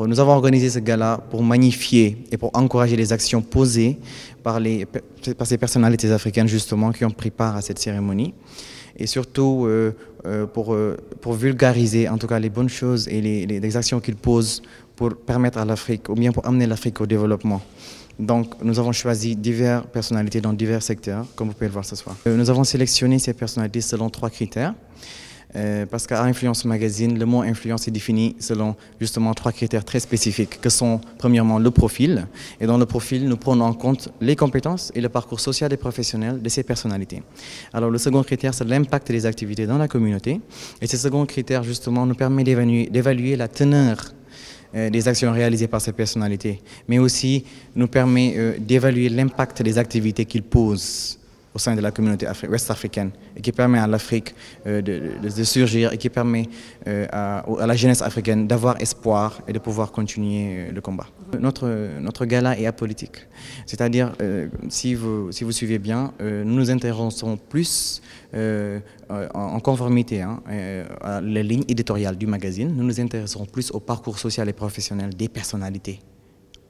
Nous avons organisé ce gala pour magnifier et pour encourager les actions posées par ces personnalités africaines justement qui ont pris part à cette cérémonie et surtout pour vulgariser en tout cas les bonnes choses et les actions qu'ils posent pour permettre à l'Afrique ou bien pour amener l'Afrique au développement. Donc nous avons choisi diverses personnalités dans divers secteurs comme vous pouvez le voir ce soir. Nous avons sélectionné ces personnalités selon 3 critères. Parce qu'à Influence Magazine, le mot influence est défini selon justement 3 critères très spécifiques que sont premièrement le profil. Et dans le profil, nous prenons en compte les compétences et le parcours social et professionnel de ces personnalités. Alors le second critère, c'est l'impact des activités dans la communauté. Et ce second critère justement nous permet d'évaluer la teneur des actions réalisées par ces personnalités, mais aussi nous permet d'évaluer l'impact des activités qu'ils posent au sein de la communauté ouest-africaine et qui permet à l'Afrique de surgir et qui permet à la jeunesse africaine d'avoir espoir et de pouvoir continuer le combat. Notre gala est apolitique, c'est-à-dire si vous suivez bien, nous nous intéressons plus en conformité à la ligne éditoriale du magazine, nous nous intéressons plus au parcours social et professionnel des personnalités,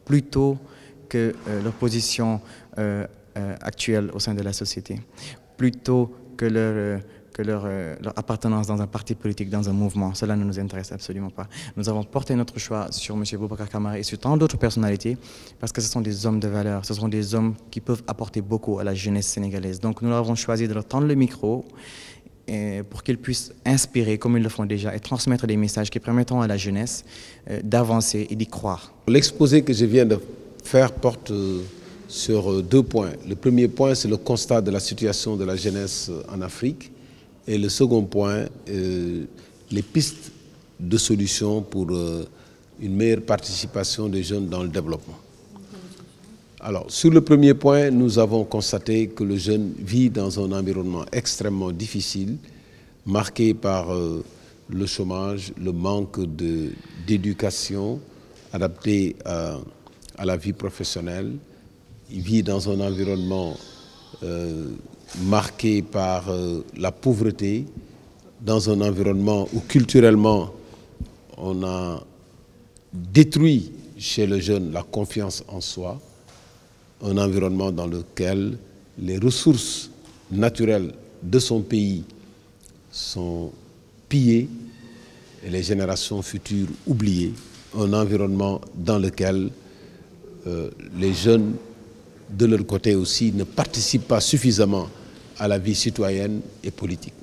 plutôt que leur position actuelle au sein de la société, plutôt que leur appartenance dans un parti politique, dans un mouvement. Cela ne nous intéresse absolument pas. Nous avons porté notre choix sur M. Boubacar Camara et sur tant d'autres personnalités parce que ce sont des hommes de valeur, ce sont des hommes qui peuvent apporter beaucoup à la jeunesse sénégalaise. Donc nous avons choisi de leur tendre le micro pour qu'ils puissent inspirer, comme ils le font déjà, et transmettre des messages qui permettront à la jeunesse d'avancer et d'y croire. L'exposé que je viens de faire porte sur 2 points. Le premier point, c'est le constat de la situation de la jeunesse en Afrique. Et le second point, les pistes de solutions pour une meilleure participation des jeunes dans le développement. Alors, sur le premier point, nous avons constaté que le jeune vit dans un environnement extrêmement difficile, marqué par le chômage, le manque d'éducation adaptée à la vie professionnelle. Il vit dans un environnement marqué par la pauvreté, dans un environnement où culturellement on a détruit chez le jeune la confiance en soi, un environnement dans lequel les ressources naturelles de son pays sont pillées et les générations futures oubliées, un environnement dans lequel les jeunes de leur côté aussi, ne participent pas suffisamment à la vie citoyenne et politique.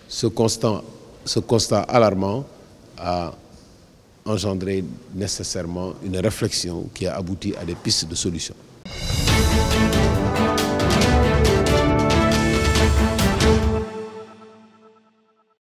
Ce constat alarmant a engendré nécessairement une réflexion qui a abouti à des pistes de solutions.